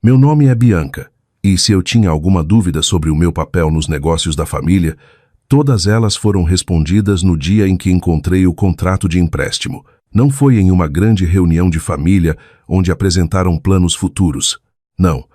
Meu nome é Bianca, e se eu tinha alguma dúvida sobre o meu papel nos negócios da família, todas elas foram respondidas no dia em que encontrei o contrato de empréstimo. Não foi em uma grande reunião de família onde apresentaram planos futuros. Não,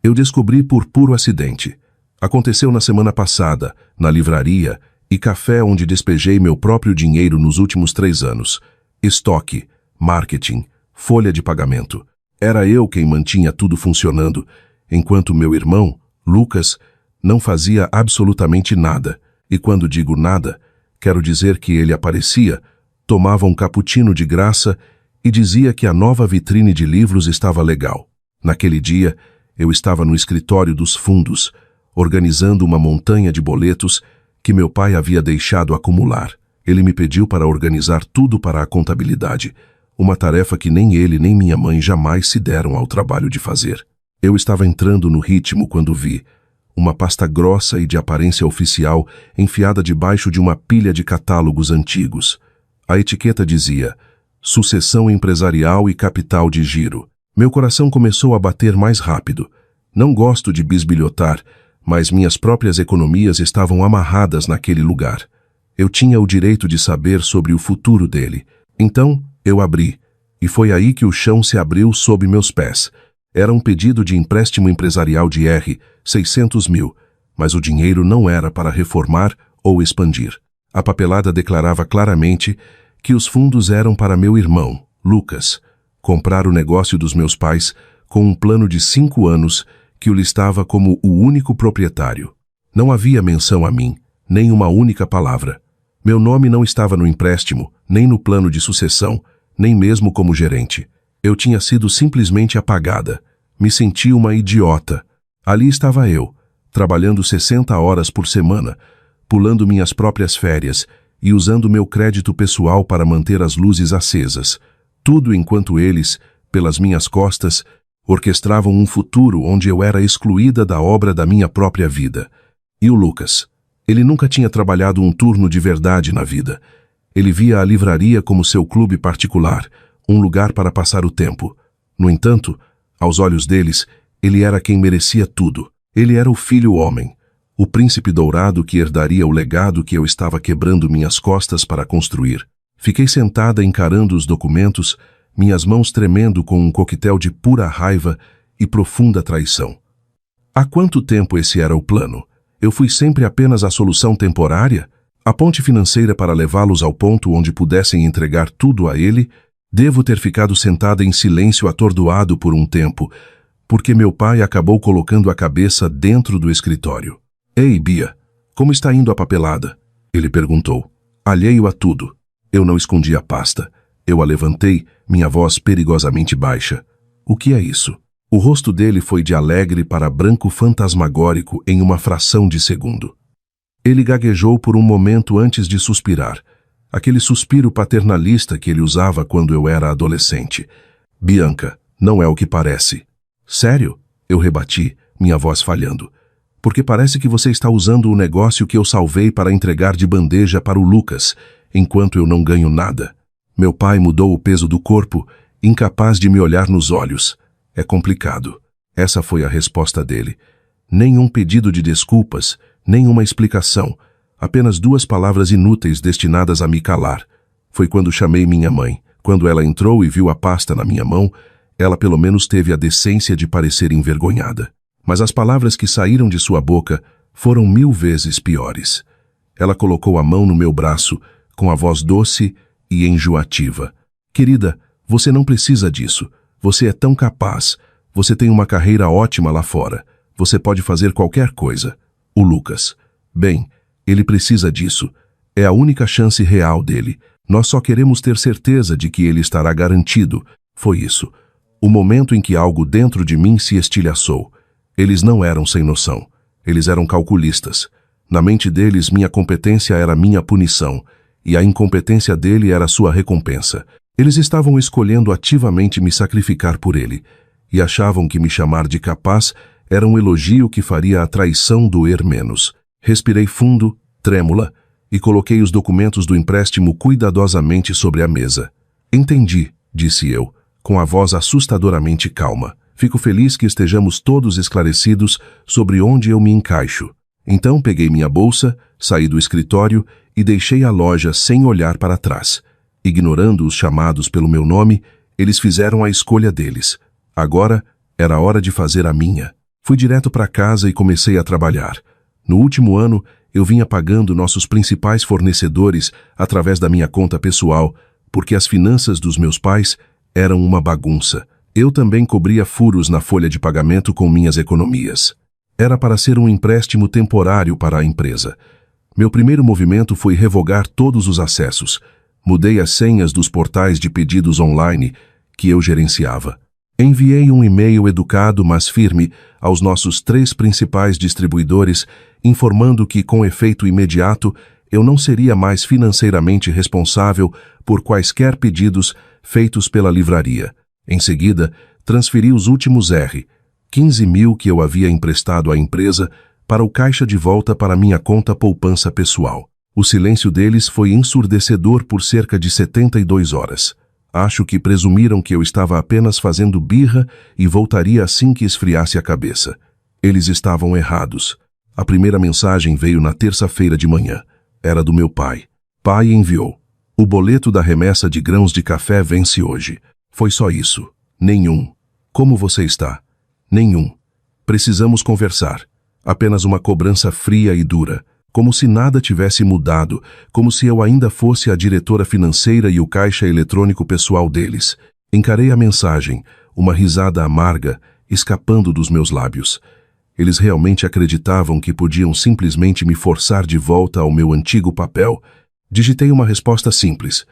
eu descobri por puro acidente. Aconteceu na semana passada, na livraria e café onde despejei meu próprio dinheiro nos últimos 3 anos. Estoque, marketing, folha de pagamento. Era eu quem mantinha tudo funcionando, enquanto meu irmão, Lucas, não fazia absolutamente nada. E quando digo nada, quero dizer que ele aparecia, tomava um cappuccino de graça e dizia que a nova vitrine de livros estava legal. Naquele dia, eu estava no escritório dos fundos, organizando uma montanha de boletos que meu pai havia deixado acumular. Ele me pediu para organizar tudo para a contabilidade, uma tarefa que nem ele nem minha mãe jamais se deram ao trabalho de fazer. Eu estava entrando no ritmo quando vi uma pasta grossa e de aparência oficial enfiada debaixo de uma pilha de catálogos antigos. A etiqueta dizia: Sucessão Empresarial e Capital de Giro. Meu coração começou a bater mais rápido. Não gosto de bisbilhotar, mas minhas próprias economias estavam amarradas naquele lugar. Eu tinha o direito de saber sobre o futuro dele. Então, eu abri, e foi aí que o chão se abriu sob meus pés. Era um pedido de empréstimo empresarial de R$ 600 mil, mas o dinheiro não era para reformar ou expandir. A papelada declarava claramente que os fundos eram para meu irmão, Lucas, comprar o negócio dos meus pais com um plano de 5 anos que o listava como o único proprietário. Não havia menção a mim, nem uma única palavra. Meu nome não estava no empréstimo, nem no plano de sucessão, nem mesmo como gerente. Eu tinha sido simplesmente apagada. Me senti uma idiota. Ali estava eu, trabalhando 60 horas por semana, pulando minhas próprias férias e usando meu crédito pessoal para manter as luzes acesas. Tudo enquanto eles, pelas minhas costas, orquestravam um futuro onde eu era excluída da obra da minha própria vida. E o Lucas? Ele nunca tinha trabalhado um turno de verdade na vida. Ele via a livraria como seu clube particular, um lugar para passar o tempo. No entanto, aos olhos deles, ele era quem merecia tudo. Ele era o filho homem, o príncipe dourado que herdaria o legado que eu estava quebrando minhas costas para construir. Fiquei sentada encarando os documentos, minhas mãos tremendo com um coquetel de pura raiva e profunda traição. Há quanto tempo esse era o plano? Eu fui sempre apenas a solução temporária? A ponte financeira para levá-los ao ponto onde pudessem entregar tudo a ele? Devo ter ficado sentada em silêncio atordoado por um tempo, porque meu pai acabou colocando a cabeça dentro do escritório. Ei, Bia, como está indo a papelada? Ele perguntou. Alheio a tudo. Eu não escondi a pasta. Eu a levantei, minha voz perigosamente baixa. O que é isso? O rosto dele foi de alegre para branco fantasmagórico em uma fração de segundo. Ele gaguejou por um momento antes de suspirar. Aquele suspiro paternalista que ele usava quando eu era adolescente. Bianca, não é o que parece. Sério? Eu rebati, minha voz falhando. Porque parece que você está usando o negócio que eu salvei para entregar de bandeja para o Lucas, enquanto eu não ganho nada. Meu pai mudou o peso do corpo, incapaz de me olhar nos olhos. É complicado. Essa foi a resposta dele. Nenhum pedido de desculpas, nenhuma explicação. Apenas 2 palavras inúteis destinadas a me calar. Foi quando chamei minha mãe. Quando ela entrou e viu a pasta na minha mão, ela pelo menos teve a decência de parecer envergonhada. Mas as palavras que saíram de sua boca foram 1000 vezes piores. Ela colocou a mão no meu braço, com a voz doce e enjoativa. Querida, você não precisa disso. Você é tão capaz. Você tem uma carreira ótima lá fora. Você pode fazer qualquer coisa. O Lucas. Bem, ele precisa disso. É a única chance real dele. Nós só queremos ter certeza de que ele estará garantido. Foi isso. O momento em que algo dentro de mim se estilhaçou. Eles não eram sem noção. Eles eram calculistas. Na mente deles, minha competência era minha punição, e a incompetência dele era sua recompensa. Eles estavam escolhendo ativamente me sacrificar por ele, e achavam que me chamar de capaz era um elogio que faria a traição doer menos. Respirei fundo, trêmula, e coloquei os documentos do empréstimo cuidadosamente sobre a mesa. Entendi, disse eu, com a voz assustadoramente calma. Fico feliz que estejamos todos esclarecidos sobre onde eu me encaixo. Então peguei minha bolsa, saí do escritório e deixei a loja sem olhar para trás. Ignorando os chamados pelo meu nome, eles fizeram a escolha deles. Agora era hora de fazer a minha. Fui direto para casa e comecei a trabalhar. No último ano, eu vinha pagando nossos principais fornecedores através da minha conta pessoal, porque as finanças dos meus pais eram uma bagunça. Eu também cobria furos na folha de pagamento com minhas economias. Era para ser um empréstimo temporário para a empresa. Meu primeiro movimento foi revogar todos os acessos. Mudei as senhas dos portais de pedidos online que eu gerenciava. Enviei um e-mail educado, mas firme, aos nossos 3 principais distribuidores, informando que, com efeito imediato, eu não seria mais financeiramente responsável por quaisquer pedidos feitos pela livraria. Em seguida, transferi os últimos 15 mil que eu havia emprestado à empresa para o caixa de volta para minha conta poupança pessoal. O silêncio deles foi ensurdecedor por cerca de 72 horas. Acho que presumiram que eu estava apenas fazendo birra e voltaria assim que esfriasse a cabeça. Eles estavam errados. A primeira mensagem veio na terça-feira de manhã. Era do meu pai. Pai enviou. O boleto da remessa de grãos de café vence hoje. Foi só isso. Nenhum. Como você está? Nenhum. Precisamos conversar. Apenas uma cobrança fria e dura. Como se nada tivesse mudado, como se eu ainda fosse a diretora financeira e o caixa eletrônico pessoal deles. Encarei a mensagem, uma risada amarga, escapando dos meus lábios. Eles realmente acreditavam que podiam simplesmente me forçar de volta ao meu antigo papel? Digitei uma resposta simples.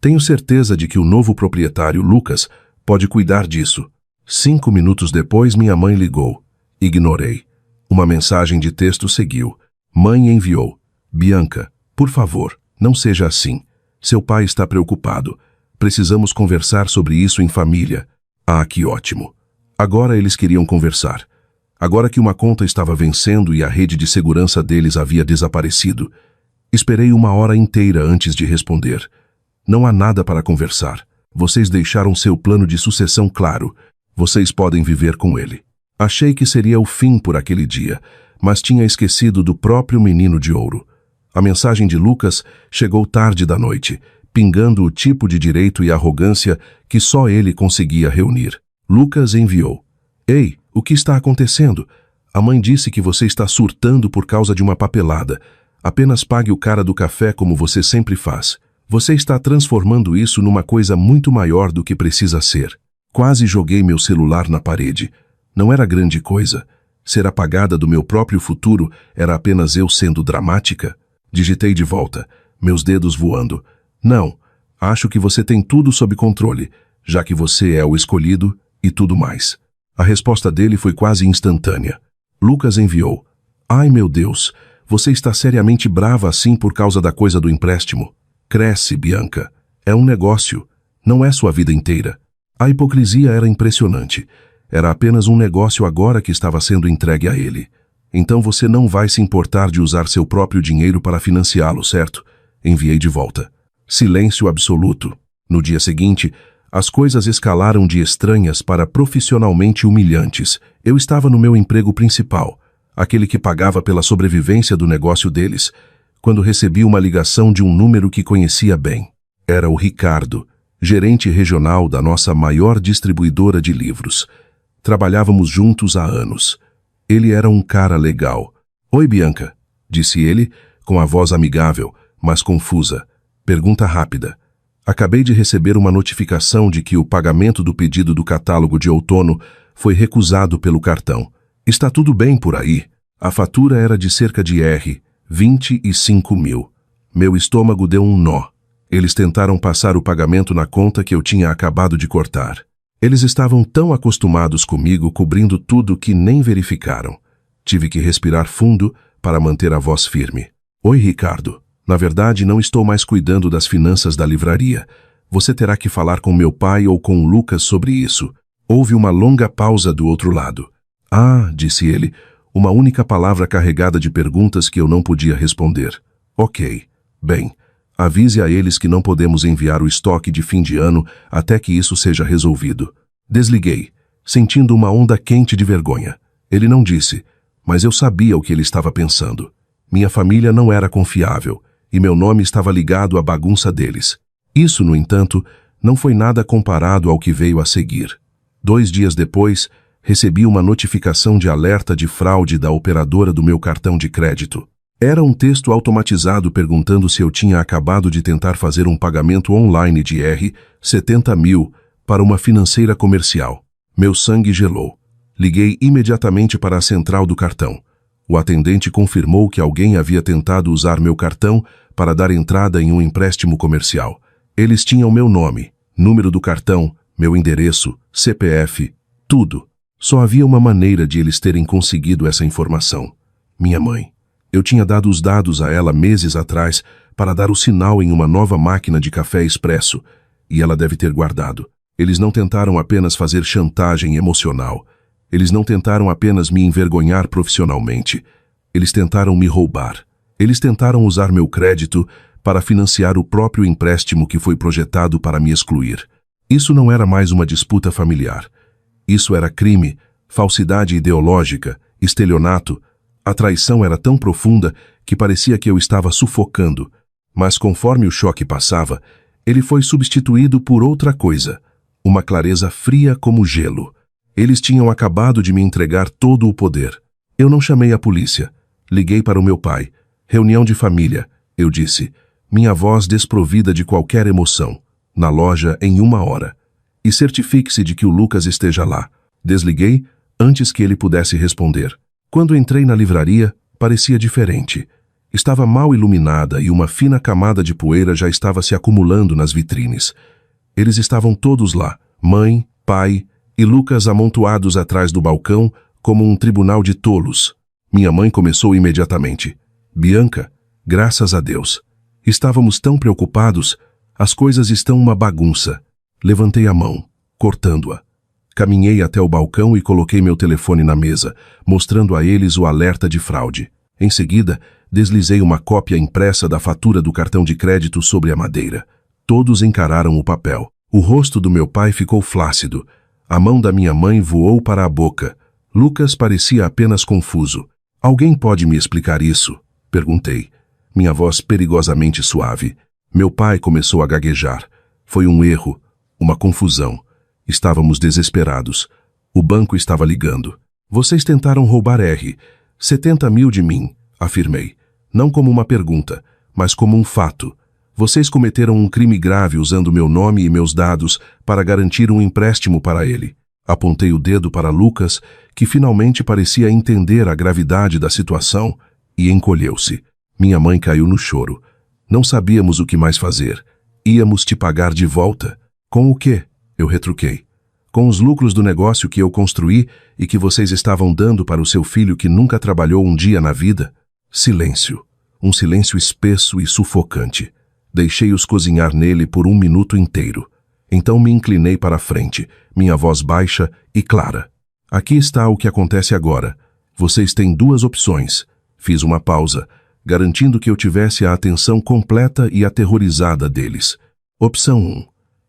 Tenho certeza de que o novo proprietário, Lucas, pode cuidar disso. 5 minutos depois, minha mãe ligou. Ignorei. Uma mensagem de texto seguiu. Mãe enviou. Bianca, por favor, não seja assim. Seu pai está preocupado. Precisamos conversar sobre isso em família. Ah, que ótimo. Agora eles queriam conversar. Agora que uma conta estava vencendo e a rede de segurança deles havia desaparecido. Esperei 1 hora inteira antes de responder. Não há nada para conversar. Vocês deixaram seu plano de sucessão claro. Vocês podem viver com ele. Achei que seria o fim por aquele dia, mas tinha esquecido do próprio menino de ouro. A mensagem de Lucas chegou tarde da noite, pingando o tipo de direito e arrogância que só ele conseguia reunir. Lucas enviou. Ei, o que está acontecendo? A mãe disse que você está surtando por causa de uma papelada. Apenas pague o cara do café como você sempre faz. Você está transformando isso numa coisa muito maior do que precisa ser. Quase joguei meu celular na parede. Não era grande coisa. Ser apagada do meu próprio futuro era apenas eu sendo dramática? Digitei de volta, meus dedos voando. Não, acho que você tem tudo sob controle, já que você é o escolhido e tudo mais. A resposta dele foi quase instantânea. Lucas enviou. Ai meu Deus, você está seriamente brava assim por causa da coisa do empréstimo? Cresce, Bianca. É um negócio. Não é sua vida inteira. A hipocrisia era impressionante. Era apenas um negócio agora que estava sendo entregue a ele. Então você não vai se importar de usar seu próprio dinheiro para financiá-lo, certo? Enviei de volta. Silêncio absoluto. No dia seguinte, as coisas escalaram de estranhas para profissionalmente humilhantes. Eu estava no meu emprego principal, aquele que pagava pela sobrevivência do negócio deles, quando recebi uma ligação de um número que conhecia bem. Era o Ricardo, gerente regional da nossa maior distribuidora de livros. Trabalhávamos juntos há anos. Ele era um cara legal. Oi, Bianca, disse ele, com a voz amigável, mas confusa. Pergunta rápida. Acabei de receber uma notificação de que o pagamento do pedido do catálogo de outono foi recusado pelo cartão. Está tudo bem por aí? A fatura era de cerca de 25 mil. Meu estômago deu um nó. Eles tentaram passar o pagamento na conta que eu tinha acabado de cortar. Eles estavam tão acostumados comigo cobrindo tudo que nem verificaram. Tive que respirar fundo para manter a voz firme. Oi, Ricardo. Na verdade, não estou mais cuidando das finanças da livraria. Você terá que falar com meu pai ou com o Lucas sobre isso. Houve uma longa pausa do outro lado. Ah, disse ele, uma única palavra carregada de perguntas que eu não podia responder. Ok. Bem, avise a eles que não podemos enviar o estoque de fim de ano até que isso seja resolvido. Desliguei. sentindo uma onda quente de vergonha. Ele não disse, mas eu sabia o que ele estava pensando. Minha família não era confiável, e meu nome estava ligado à bagunça deles. Isso, no entanto, não foi nada comparado ao que veio a seguir. 2 dias depois, recebi uma notificação de alerta de fraude da operadora do meu cartão de crédito. Era um texto automatizado perguntando se eu tinha acabado de tentar fazer um pagamento online de R$ 70.000 para uma financeira comercial. Meu sangue gelou. Liguei imediatamente para a central do cartão. O atendente confirmou que alguém havia tentado usar meu cartão para dar entrada em um empréstimo comercial. Eles tinham meu nome, número do cartão, meu endereço, CPF, tudo. Só havia uma maneira de eles terem conseguido essa informação. Minha mãe. Eu tinha dado os dados a ela meses atrás para dar o sinal em uma nova máquina de café expresso, e ela deve ter guardado. Eles não tentaram apenas fazer chantagem emocional. Eles não tentaram apenas me envergonhar profissionalmente. Eles tentaram me roubar. Eles tentaram usar meu crédito para financiar o próprio empréstimo que foi projetado para me excluir. Isso não era mais uma disputa familiar. Isso era crime, falsidade ideológica, estelionato. A traição era tão profunda que parecia que eu estava sufocando. Mas conforme o choque passava, ele foi substituído por outra coisa. Uma clareza fria como gelo. Eles tinham acabado de me entregar todo o poder. Eu não chamei a polícia. Liguei para o meu pai. Reunião de família, eu disse. Minha voz desprovida de qualquer emoção. Na loja em 1 hora. E certifique-se de que o Lucas esteja lá. Desliguei antes que ele pudesse responder. Quando entrei na livraria, parecia diferente. Estava mal iluminada e uma fina camada de poeira já estava se acumulando nas vitrines. Eles estavam todos lá, mãe, pai e Lucas amontoados atrás do balcão como um tribunal de tolos. Minha mãe começou imediatamente. Bianca, graças a Deus. Estávamos tão preocupados, as coisas estão uma bagunça. Levantei a mão, cortando-a. Caminhei até o balcão e coloquei meu telefone na mesa, mostrando a eles o alerta de fraude. Em seguida, deslizei uma cópia impressa da fatura do cartão de crédito sobre a madeira. Todos encararam o papel. O rosto do meu pai ficou flácido. A mão da minha mãe voou para a boca. Lucas parecia apenas confuso. Alguém pode me explicar isso? Perguntei. Minha voz perigosamente suave. Meu pai começou a gaguejar. Foi um erro, uma confusão. Estávamos desesperados. O banco estava ligando. Vocês tentaram roubar R$ 70.000 de mim, afirmei. Não como uma pergunta, mas como um fato. Vocês cometeram um crime grave usando meu nome e meus dados para garantir um empréstimo para ele. Apontei o dedo para Lucas, que finalmente parecia entender a gravidade da situação, e encolheu-se. Minha mãe caiu no choro. Não sabíamos o que mais fazer. Íamos te pagar de volta. Com o quê? Eu retruquei. Com os lucros do negócio que eu construí e que vocês estavam dando para o seu filho que nunca trabalhou um dia na vida. Silêncio. Um silêncio espesso e sufocante. Deixei-os cozinhar nele por 1 minuto inteiro. Então me inclinei para a frente, minha voz baixa e clara. Aqui está o que acontece agora. Vocês têm 2 opções. Fiz uma pausa, garantindo que eu tivesse a atenção completa e aterrorizada deles. Opção 1.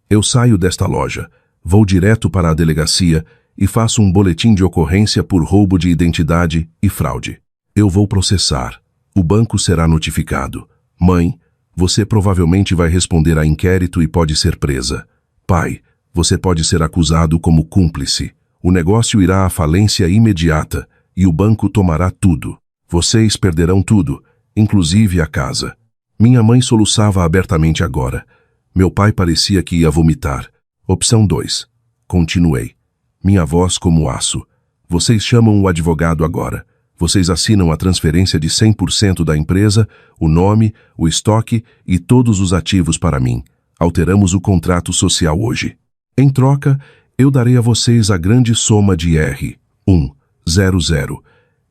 Eu saio desta loja, vou direto para a delegacia e faço um boletim de ocorrência por roubo de identidade e fraude. Eu vou processar. O banco será notificado. Mãe, você provavelmente vai responder a inquérito e pode ser presa. Pai, você pode ser acusado como cúmplice. O negócio irá à falência imediata e o banco tomará tudo. Vocês perderão tudo, inclusive a casa. Minha mãe soluçava abertamente agora. Meu pai parecia que ia vomitar. Opção 2. Continuei. Minha voz como aço. Vocês chamam o advogado agora. Vocês assinam a transferência de 100% da empresa, o nome, o estoque e todos os ativos para mim. Alteramos o contrato social hoje. Em troca, eu darei a vocês a grande soma de R$ 100.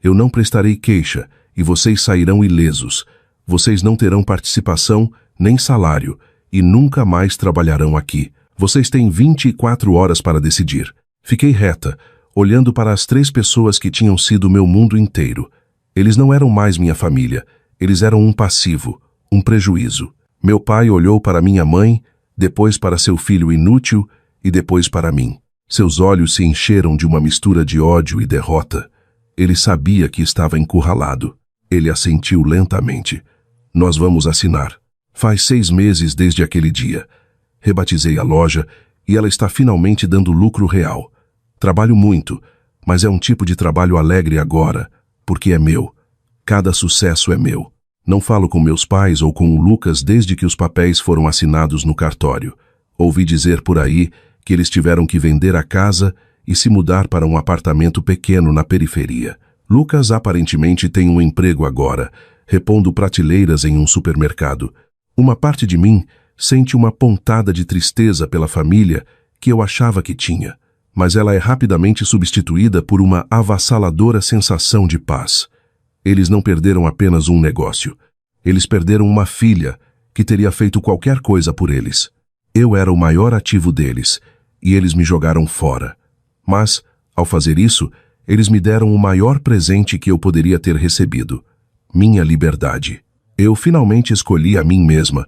Eu não prestarei queixa e vocês sairão ilesos. Vocês não terão participação nem salário e nunca mais trabalharão aqui. Vocês têm 24 horas para decidir. Fiquei reta, olhando para as 3 pessoas que tinham sido meu mundo inteiro. Eles não eram mais minha família. Eles eram um passivo, um prejuízo. Meu pai olhou para minha mãe, depois para seu filho inútil e depois para mim. Seus olhos se encheram de uma mistura de ódio e derrota. Ele sabia que estava encurralado. Ele assentiu lentamente. Nós vamos assinar. Faz 6 meses desde aquele dia. Rebatizei a loja e ela está finalmente dando lucro real. Trabalho muito, mas é um tipo de trabalho alegre agora, porque é meu. Cada sucesso é meu. Não falo com meus pais ou com o Lucas desde que os papéis foram assinados no cartório. Ouvi dizer por aí que eles tiveram que vender a casa e se mudar para um apartamento pequeno na periferia. Lucas aparentemente tem um emprego agora, repondo prateleiras em um supermercado. Uma parte de mim sente uma pontada de tristeza pela família que eu achava que tinha, mas ela é rapidamente substituída por uma avassaladora sensação de paz. Eles não perderam apenas um negócio. Eles perderam uma filha que teria feito qualquer coisa por eles. Eu era o maior ativo deles e eles me jogaram fora. Mas, ao fazer isso, eles me deram o maior presente que eu poderia ter recebido: minha liberdade. Eu finalmente escolhi a mim mesma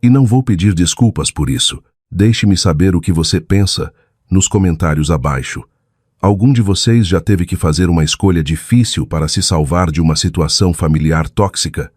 e não vou pedir desculpas por isso. Deixe-me saber o que você pensa nos comentários abaixo. Algum de vocês já teve que fazer uma escolha difícil para se salvar de uma situação familiar tóxica?